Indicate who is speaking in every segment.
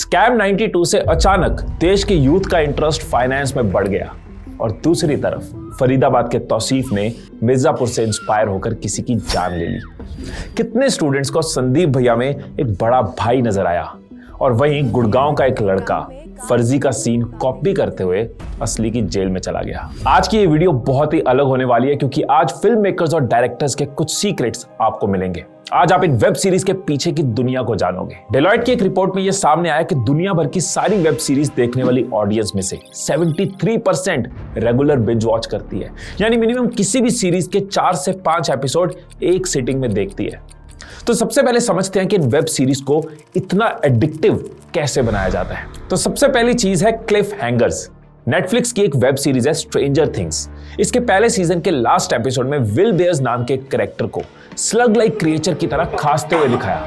Speaker 1: Scam 92 से अचानक देश के यूथ का इंटरेस्ट फाइनेंस में बढ़ गया और दूसरी तरफ फरीदाबाद के तौसीफ ने मिर्जापुर से इंस्पायर होकर किसी की जान ले ली। कितने स्टूडेंट्स को संदीप भैया में एक बड़ा भाई नजर आया और वहीं गुड़गांव का एक लड़का फर्जी का सीन कॉपी करते हुए असली की जेल में चला गया। आज की ये वीडियो बहुत ही अलग होने वाली है क्योंकि आज फिल्म मेकर्स और डायरेक्टर्स के कुछ सीक्रेट्स आपको मिलेंगे। आज आप इन वेब सीरीज के पीछे की दुनिया को जानोगे। डेलॉयट की एक रिपोर्ट में यह सामने आया कि दुनिया भर की सारी वेब सीरीज देखने वाली ऑडियंस में से 73% रेगुलर बिंज वॉच करती है, यानी मिनिमम किसी भी सीरीज के 4 से 5 एपिसोड एक सिटिंग में देखती है। तो सबसे पहले समझते हैं कि इन वेब सीरीज को इतना एडिक्टिव कैसे बनाया जाता है। तो सबसे पहली चीज है क्लिफ हैंगर्स। नेटफ्लिक्स की एक वेब सीरीज है स्ट्रेंजर थिंग्स। इसके पहले सीजन के लास्ट एपिसोड में विल बेयर्स नाम के एक कैरेक्टर को स्लग लाइक क्रिएचर की तरह खांसते हुए दिखाया,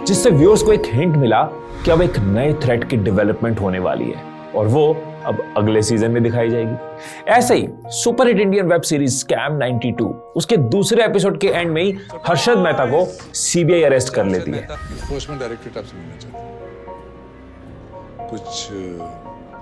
Speaker 1: जिससे व्यूअर्स को एक हिंट मिला कि अब एक नए थ्रेट की डेवलपमेंट होने वाली है और वो अब अगले सीजन में दिखाई जाएगी। ऐसे ही super hit Indian web series scam 92 उसके दूसरे एपिसोड के एंड में ही हर्षद मेहता को सीबीआई अरेस्ट कर लेती है।
Speaker 2: एनफोर्समेंट डायरेक्टरेट आपसे मिलना चाहता है, कुछ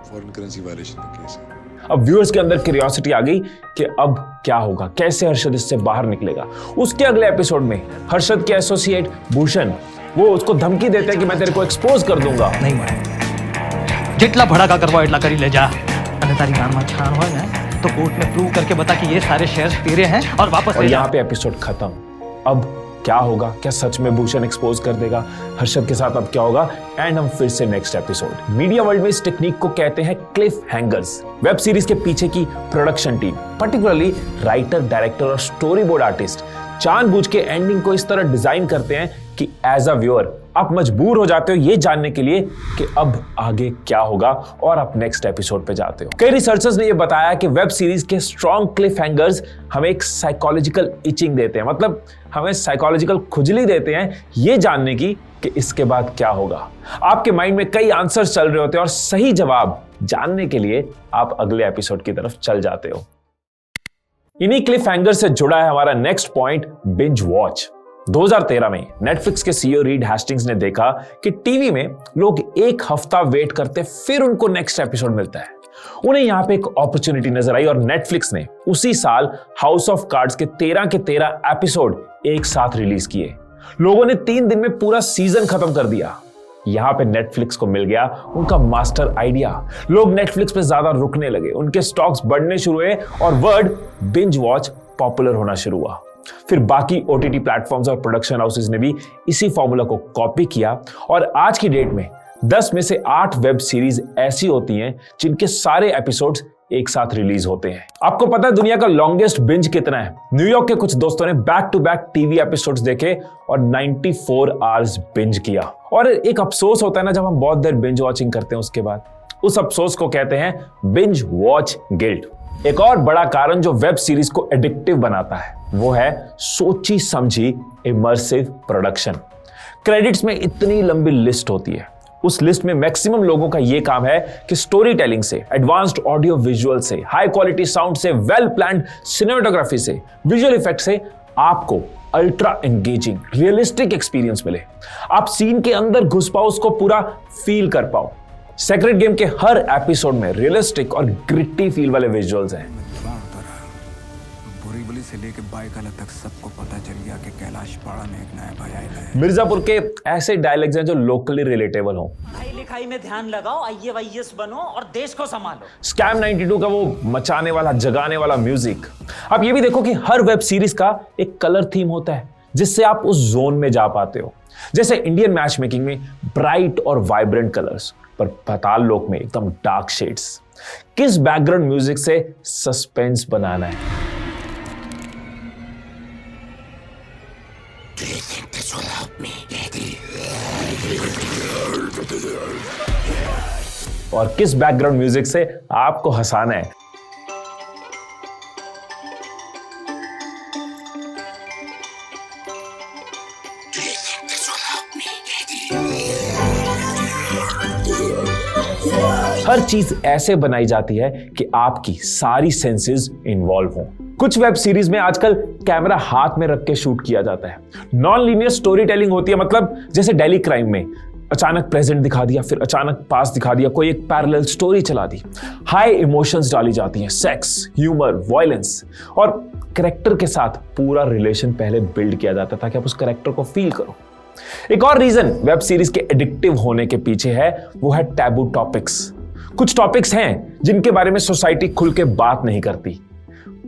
Speaker 2: फॉरेन करेंसी वायलेशन का केस है।
Speaker 1: अब व्यूअर्स के अंदर क्यूरियोसिटी आ गई कि अब क्या होगा, कैसे हर्षद इससे बाहर निकलेगा। उसके अगले एपिसोड में हर्षद के एसोसिएट भूषण वो उसको धमकी देते हैं कि मैं तेरे को एक्सपोज कर दूंगा।
Speaker 3: नहीं मारे, जितना भड़का करवा इतना करी ले जा, अरे तारी नाम छान हो जाए तो कोर्ट में प्रूव करके बता कि ये सारे शेयर्स तेरे हैं और वापस ले जा।
Speaker 1: यहाँ पे एपिसोड खत्म। अब क्या होगा, क्या सच में भूषण एक्सपोज कर देगा हर्षद के साथ, अब क्या होगा, एंड हम फिर से नेक्स्ट एपिसोड। मीडिया वर्ल्ड में इस टेक्निक को कहते हैं क्लिफ हैंगर्स। वेब सीरीज के पीछे की production team, particularly writer, director और स्टोरी बोर्ड आर्टिस्ट जानबूझ के एंडिंग को इस तरह डिजाइन करते हैं कि एज अ व्यूअर आप मजबूर हो जाते हो ये जानने के लिए कि अब आगे क्या होगा और आप नेक्स्ट एपिसोड पे जाते हो। कई रिसर्चर्स ने ये बताया कि वेब सीरीज के स्ट्रॉन्ग क्लिफ हैंगर्स हमें एक साइकोलॉजिकल इचिंग देते हैं, मतलब हमें साइकोलॉजिकल खुजली देते हैं ये जानने की कि इसके बाद क्या होगा। आपके माइंड में कई आंसर्स चल रहे होते हैं और सही जवाब जानने के लिए आप अगले एपिसोड की तरफ चल जाते हो। इन्हीं क्लिफ हैंगर से जुड़ा है हमारा नेक्स्ट पॉइंट, बिंज वॉच। 2013 में नेटफ्लिक्स के सीईओ रीड हेस्टिंग्स ने देखा कि टीवी में लोग एक हफ्ता वेट करते फिर उनको नेक्स्ट एपिसोड मिलता है। उन्हें यहां पे एक अपॉर्चुनिटी नजर आई और नेटफ्लिक्स ने उसी साल हाउस ऑफ कार्ड्स के 13 एपिसोड एक साथ रिलीज किए। लोगों ने 3 दिन में पूरा सीजन खत्म कर दिया। यहां पे नेटफ्लिक्स को मिल गया उनका मास्टर आइडिया। लोग नेटफ्लिक्स पे ज्यादा रुकने लगे, उनके स्टॉक्स बढ़ने शुरू हुए और वर्ड बिंज वॉच पॉपुलर होना शुरू हुआ। फिर बाकी ओटीटी प्लेटफॉर्म्स और प्रोडक्शन हाउसेस ने भी इसी फॉर्मूला को कॉपी किया और आज की डेट में 10 में से 8 वेब सीरीज ऐसी होती हैं जिनके सारे एपिसोड्स एक साथ रिलीज होते हैं। आपको पता है दुनिया का लॉन्गेस्ट बिंज कितना है? न्यूयॉर्क के कुछ दोस्तों ने back to back TV episodes देखे और 94 आवर्स बिंज किया। और एक अफसोस होता है ना जब हम बहुत देर बिंज वॉचिंग करते हैं उसके बाद, उस अफसोस को कहते हैं बिंज वॉच गिल्ट। एक और बड़ा कारण जो वेब सीरीज को एडिक्टिव बनाता है वो है सोची समझी इमर्सिव प्रोडक्शन। क्रेडिट्स में इतनी लंबी लिस्ट होती है, उस लिस्ट में मैक्सिमम लोगों का यह काम है कि स्टोरी टेलिंग से, एडवांस्ड ऑडियो विजुअल से, हाई क्वालिटी साउंड से, वेल प्लान्ड सिनेमेटोग्राफी से, विजुअल इफेक्ट से आपको अल्ट्रा एंगेजिंग रियलिस्टिक एक्सपीरियंस मिले। आप सीन के अंदर घुस पाओ, उसको पूरा फील कर पाओ। सेक्रेट गेम के हर एपिसोड में रियलिस्टिक और ग्रिटी फील वाले विजुअल्स हैं।
Speaker 4: बोरीवली से लेके बाइकाला तक सबको पता चल गया कि कैलाश पाड़ा में एक नया भाई आया है।
Speaker 1: मिर्जापुर के ऐसे डायलॉग्स हैं जो लोकली रिलेटेबल हो।
Speaker 5: पढ़ाई लिखाई में ध्यान लगाओ, IAS बनो और देश को संभालो।
Speaker 1: स्कैम 92 का वो मचाने वाला, जगाने वाला म्यूजिक। आप ये भी देखो कि हर वेब सीरीज का एक कलर थीम होता है जिससे आप उस जोन में जा पाते हो। जैसे इंडियन मैच मेकिंग में ब्राइट और वाइब्रेंट कलर्स, पर पाताल लोक में एकदम डार्क शेड्स। किस बैकग्राउंड म्यूजिक से सस्पेंस बनाना है? और किस बैकग्राउंड म्यूजिक से आपको हंसाना है?
Speaker 6: Yeah.
Speaker 1: हर चीज ऐसे बनाई जाती है कि आपकी सारी सेंसेस इन्वॉल्व हों। कुछ वेब सीरीज में आजकल कैमरा हाथ में रख के शूट किया जाता है। नॉन लीनियर स्टोरी टेलिंग होती है, मतलब जैसे डेली क्राइम में अचानक प्रेजेंट दिखा दिया, फिर अचानक पास्ट दिखा दिया, कोई एक पैरेलल स्टोरी चला दी। हाई इमोशंस डाली जाती हैं, सेक्स, ह्यूमर, वायलेंस, और कैरेक्टर के साथ पूरा रिलेशन पहले बिल्ड किया जाता है ताकि आप उस कैरेक्टर को फील करो। एक और रीजन वेब सीरीज के एडिक्टिव होने के पीछे है, वो है टैबू टॉपिक्स। कुछ टॉपिक्स हैं जिनके बारे में सोसाइटी खुल के बात नहीं करती,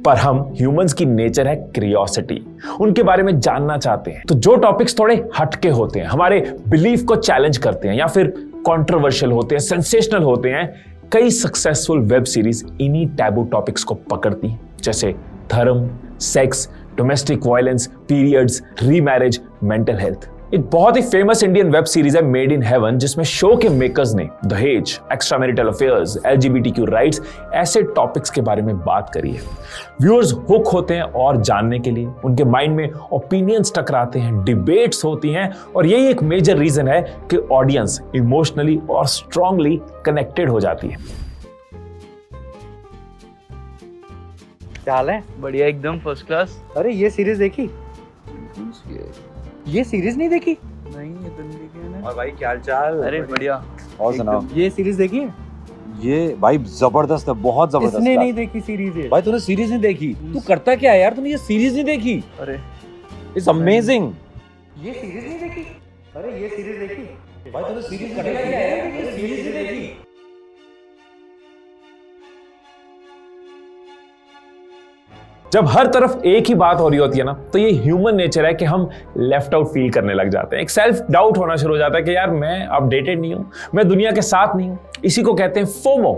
Speaker 1: पर हम ह्यूमंस की नेचर है क्यूरियोसिटी, उनके बारे में जानना चाहते हैं। तो जो टॉपिक्स थोड़े हटके होते हैं, हमारे बिलीफ को चैलेंज करते हैं, या फिर कंट्रोवर्शियल होते हैं, सेंसेशनल होते हैं, कई सक्सेसफुल वेब सीरीज इन्हीं टैबू टॉपिक्स को पकड़ती हैं, जैसे धर्म, sex, domestic violence, periods, remarriage, mental health. एक बहुत ही फेमस इंडियन वेब सीरीज है मेड इन हेवन, जिसमें शो के मेकर्स ने दहेज, extra marital affairs, LGBTQ rights, ऐसे टॉपिक्स के बारे में बात करी है। व्यूअर्स हुक होते हैं और जानने के लिए, उनके माइंड में ओपिनियंस टकराते हैं, डिबेट्स होती हैं, और यही एक मेजर रीजन है कि ऑडियंस इमोशनली और स्ट्रांगली कनेक्टेड हो जाती है।
Speaker 6: क्या हाल है?
Speaker 7: बढ़िया, एकदम फर्स्ट क्लास।
Speaker 6: अरे ये सीरीज देखी? ये सीरीज नहीं देखी?
Speaker 7: नहीं, ये तो नहीं देखी मैंने।
Speaker 6: और भाई क्या हालचाल?
Speaker 7: अरे बढ़िया।
Speaker 8: और सुनाओ।
Speaker 6: ये सीरीज देखी है?
Speaker 8: ये भाई जबरदस्त है, बहुत जबरदस्त।
Speaker 6: इसने नहीं देखी सीरीज है।
Speaker 8: भाई तूने सीरीज नहीं देखी? तू करता क्या है यार, तूने ये सीरीज नहीं देखी?
Speaker 7: अरे
Speaker 8: इट्स अमेजिंग।
Speaker 6: ये सीरीज नहीं देखी? अरे ये सीरीज देखी?
Speaker 8: भाई तूने सीरीज करता क्या है यार, तूने सीरीज नहीं देखी?
Speaker 1: जब हर तरफ एक ही बात हो रही होती है ना, तो ये ह्यूमन नेचर है कि हम लेफ्ट आउट फील करने लग जाते हैं। एक सेल्फ डाउट होना शुरू हो जाता है कि यार मैं अपडेटेड नहीं हूं, मैं दुनिया के साथ नहीं हूं। इसी को कहते हैं FOMO,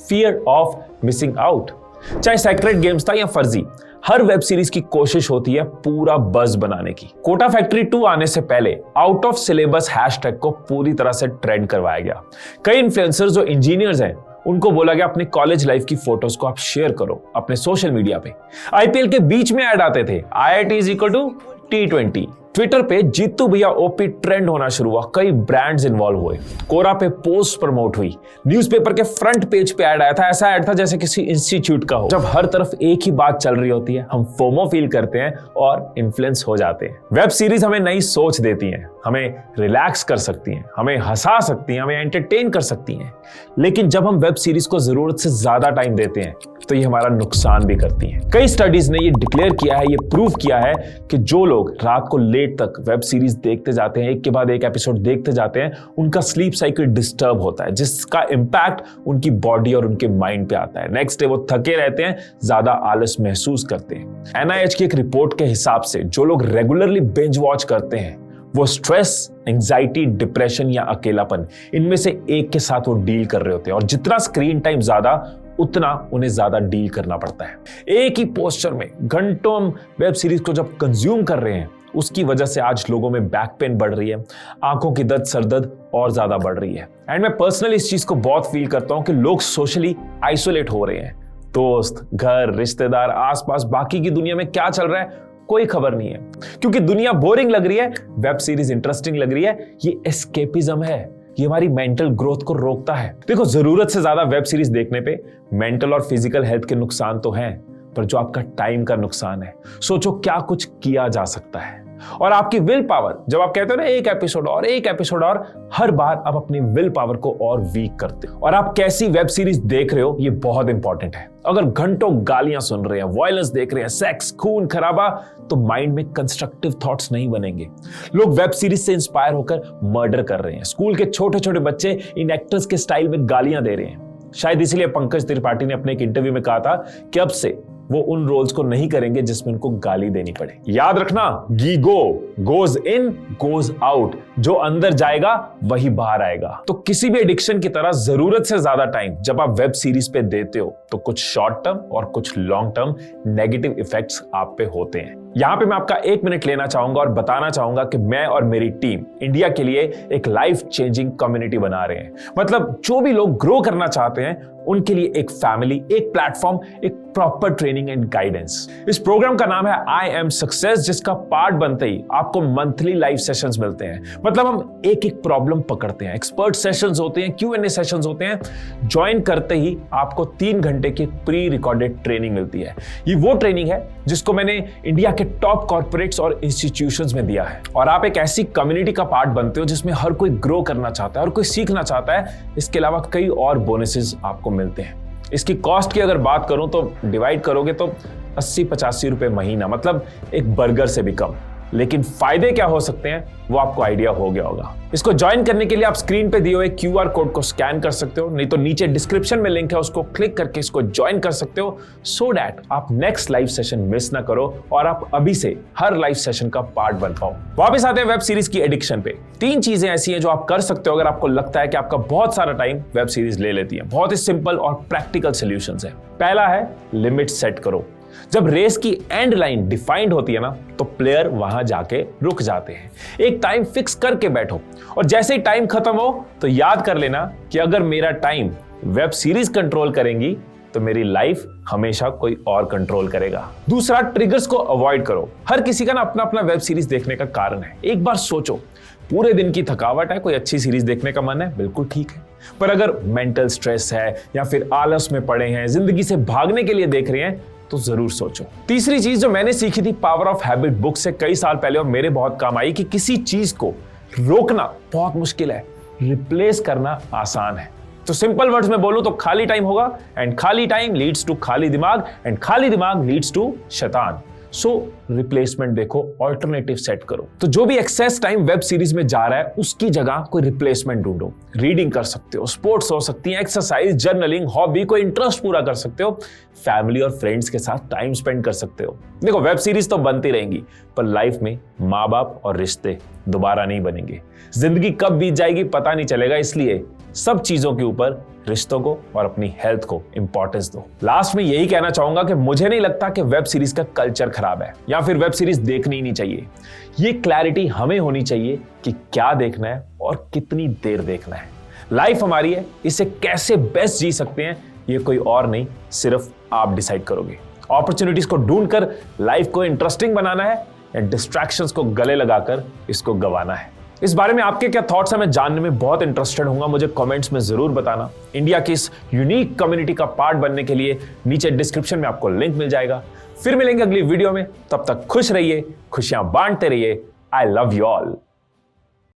Speaker 1: fear of missing out. चाहे सेक्रेट गेम्स था या फर्जी, हर वेब सीरीज की कोशिश होती है पूरा बज बनाने की। कोटा फैक्ट्री 2 आने से पहले आउट ऑफ सिलेबस हैशटैग को पूरी तरह से ट्रेंड करवाया गया। कई इन्फ्लुएंसर्स जो इंजीनियर्स हैं, उनको बोला गया अपनी कॉलेज लाइफ की फोटोज को आप शेयर करो अपने सोशल मीडिया पे। IPL के बीच में ऐड आते थे, IIT is equal to T20। Twitter पे जीतू भैया OP ट्रेंड होना शुरू हुआ, कई ब्रांड्स इन्वॉल्व हुए, कोरा पे पोस्ट प्रमोट हुई, न्यूज़पेपर के फ्रंट पेज पे ऐड आया था, ऐसा ऐड था जैसे किसी इंस्टीट्यूट का हो। जब हर तरफ एक ही बात चल रही होती है, हम फोमो फील करते हैं और इन्फ्लुएंस हो जाते हैं। वेब सीरीज हमें नई सोच देती हैं, हमें रिलैक्स कर सकती हैं, हमें हंसा सकती हैं, हमें एंटरटेन कर सकती हैं, लेकिन जब हम वेब सीरीज को जरूरत से ज्यादा टाइम देते हैं तो ये हमारा नुकसान भी करती हैं। कई स्टडीज ने ये डिक्लेयर किया है, ये प्रूव किया है कि जो लोग रात को लेट तक वेब सीरीज देखते जाते हैं, एक के बाद एक एपिसोड देखते जाते हैं, उनका स्लीप साइकिल डिस्टर्ब होता है, जिसका इंपैक्ट उनकी बॉडी और उनके माइंड पे आता है। नेक्स्ट डे वो थके रहते हैं, ज्यादा आलस महसूस करते हैं। NIH की एक रिपोर्ट के हिसाब से जो लोग रेगुलरली बिंज वॉच करते हैं, वो स्ट्रेस, एंजाइटी, डिप्रेशन या अकेलापन, इनमें से एक के साथ वो डील कर रहे होते हैं। और जितना स्क्रीन टाइम ज्यादा, उतना उन्हें ज्यादा डील करना पड़ता है। एक ही पोस्चर में घंटों हम वेब सीरीज को जब कंज्यूम कर रहे हैं, उसकी वजह से आज लोगों में बैक पेन बढ़ रही है, आंखों की दर्द, सरदर्द और ज्यादा बढ़ रही है। एंड मैं पर्सनली इस चीज को बहुत फील करता हूं कि लोग सोशली आइसोलेट हो रहे हैं। दोस्त, घर, रिश्तेदार, आसपास बाकी की दुनिया में क्या चल रहा है कोई खबर नहीं है। क्योंकि दुनिया बोरिंग लग रही है, वेब सीरीज इंटरेस्टिंग लग रही है। ये एस्केपिज्म है, ये हमारी मेंटल ग्रोथ को रोकता है। देखो, जरूरत से ज्यादा वेब सीरीज देखने पे मेंटल और फिजिकल हेल्थ के नुकसान तो हैं, पर जो आपका टाइम का नुकसान है, सोचो क्या कुछ किया जा सकता है। और आपकी विल पावर, जब आप कहते हो ना एक एपिसोड और एक एपिसोड और, हर बार आप अपनी विल पावर को और वीक करते हो। और आप कैसी वेब सीरीज देख रहे हो, ये बहुत इंपॉर्टेंट है। अगर घंटों गालियां सुन रहे हैं, वायलेंस देख रहे हैं, सेक्स, खून खराबा, तो माइंड में कंस्ट्रक्टिव थॉट्स नहीं बनेंगे। लोग वेब सीरीज से इंस्पायर होकर मर्डर कर रहे हैं। स्कूल के छोटे छोटे बच्चे इन एक्टर्स के स्टाइल में गालियां दे रहे हैं। शायद इसीलिए पंकज त्रिपाठी ने अपने एक इंटरव्यू में कहा था कि अब से वो उन रोल्स को नहीं करेंगे जिसमें उनको गाली देनी पड़े। याद रखना, GIGO goes in goes out, जो अंदर जाएगा वही बाहर आएगा। तो किसी भी एडिक्शन की तरह जरूरत से ज्यादा टाइम जब आप वेब सीरीज पे देते हो, तो कुछ शॉर्ट टर्म और कुछ लॉन्ग टर्म नेगेटिव इफेक्ट्स आप पे होते हैं। यहां पे मैं आपका 1 मिनट लेना चाहूंगा और बताना चाहूंगा कि मैं और मेरी टीम इंडिया के लिए एक लाइफ चेंजिंग कम्युनिटी बना रहे हैं। मतलब जो भी लोग ग्रो करना चाहते हैं उनके लिए एक फैमिली, एक प्लेटफॉर्म, एक प्रॉपर ट्रेनिंग एंड गाइडेंस। इस प्रोग्राम का नाम है आई एम सक्सेस, जिसका पार्ट बनते ही आपको मंथली लाइव सेशंस मिलते हैं। मतलब हम एक एक प्रॉब्लम पकड़ते हैं, एक्सपर्ट सेशंस होते हैं, Q&A सेशंस होते हैं। ज्वाइन करते ही आपको 3 घंटे की प्री रिकॉर्डेड ट्रेनिंग मिलती है। ये वो ट्रेनिंग है जिसको मैंने इंडिया के टॉप कॉर्पोरेट्स और इंस्टीट्यूशंस में दिया है, और आप एक ऐसी कम्युनिटी का पार्ट बनते हो जिसमें हर कोई ग्रो करना चाहता है और कोई सीखना चाहता है। इसके अलावा कई और बोनसेस आपको मिलते हैं। इसकी कॉस्ट की अगर बात करूं तो डिवाइड करोगे तो 80-85 रुपए महीना, मतलब एक बर्गर से भी कम। लेकिन फायदे क्या हो सकते हैं वो आपको आइडिया हो गया होगा। इसको ज्वाइन करने के लिए आप स्क्रीन पे दिए हुए QR कोड को स्कैन कर सकते हो, नहीं तो नीचे डिस्क्रिप्शन में लिंक है, उसको क्लिक करके इसको ज्वाइन कर सकते हो, सो दैट आप नेक्स्ट लाइव सेशन मिस ना करो और आप अभी से हर लाइव सेशन का पार्ट बन पाओ। वापस आते हैं वेब सीरीज की एडिक्शन पे। 3 चीजें ऐसी हैं जो आप कर सकते हो अगर आपको लगता है कि आपका बहुत सारा टाइम वेब सीरीज ले लेती है। बहुत ही सिंपल और प्रैक्टिकल सॉल्यूशंस है। पहला है लिमिट सेट करो। जब रेस की एंड लाइन डिफाइंड होती है ना, तो प्लेयर वहां जाके रुक जाते हैं। एक टाइम फिक्स करके बैठो, और जैसे ही टाइम खत्म हो तो याद कर लेना कि अगर मेरा टाइम वेब सीरीज कंट्रोल करेंगी तो मेरी लाइफ हमेशा कोई और कंट्रोल करेगा। दूसरा, ट्रिगर्स को अवॉइड करो। हर किसी का ना अपना अपना वेब सीरीज देखने का कारण है। एक बार सोचो, पूरे दिन की थकावट है, कोई अच्छी सीरीज देखने का मन है, बिल्कुल ठीक है। पर अगर मेंटल स्ट्रेस है या फिर आलस में पड़े हैं, जिंदगी से भागने के लिए देख रहे हैं, तो जरूर सोचो। तीसरी चीज जो मैंने सीखी थी पावर ऑफ हैबिट बुक से कई साल पहले, और मेरे बहुत काम आई, कि किसी चीज को रोकना बहुत मुश्किल है, रिप्लेस करना आसान है। तो सिंपल वर्ड्स में बोलूं तो खाली टाइम होगा, एंड खाली टाइम लीड्स टू खाली दिमाग, एंड खाली दिमाग लीड्स टू शैतान। सो रिप्लेसमेंट देखो, ऑल्टरनेटिव सेट करो। तो जो भी एक्सेस टाइम वेब सीरीज में जा रहा है उसकी जगह कोई रिप्लेसमेंट ढूंढो। रीडिंग कर सकते हो, स्पोर्ट्स हो सकती है, एक्सरसाइज, जर्नलिंग, हॉबी, कोई इंटरेस्ट पूरा कर सकते हो, फैमिली और फ्रेंड्स के साथ टाइम स्पेंड कर सकते हो। देखो, वेब सीरीज तो बनती रहेंगी, पर लाइफ में माँ बाप और रिश्ते दोबारा नहीं बनेंगे। जिंदगी कब बीत जाएगी पता नहीं चलेगा, इसलिए सब चीजों के ऊपर रिश्तों को और अपनी हेल्थ को इंपॉर्टेंस दो। लास्ट में यही कहना चाहूंगा कि मुझे नहीं लगता कि वेब सीरीज का कल्चर खराब है या फिर वेब सीरीज देखनी ही नहीं चाहिए। ये क्लैरिटी हमें होनी चाहिए कि क्या देखना है और कितनी देर देखना है। लाइफ हमारी है, इसे कैसे बेस्ट जी सकते हैं ये कोई और नहीं, सिर्फ आप डिसाइड करोगे। अपॉर्चुनिटीज को ढूंढकर लाइफ को इंटरेस्टिंग बनाना है या डिस्ट्रैक्शंस को गले लगाकर इसको गंवाना है। इस बारे में आपके क्या थॉट्स हैं, मैं जानने में बहुत इंटरेस्टेड हूंगा। मुझे कमेंट्स में जरूर बताना। इंडिया की इस यूनिक कम्युनिटी का पार्ट बनने के लिए नीचे डिस्क्रिप्शन में आपको लिंक मिल जाएगा। फिर मिलेंगे अगली वीडियो में, तब तक खुश रहिए, खुशियां बांटते रहिए। I love you all.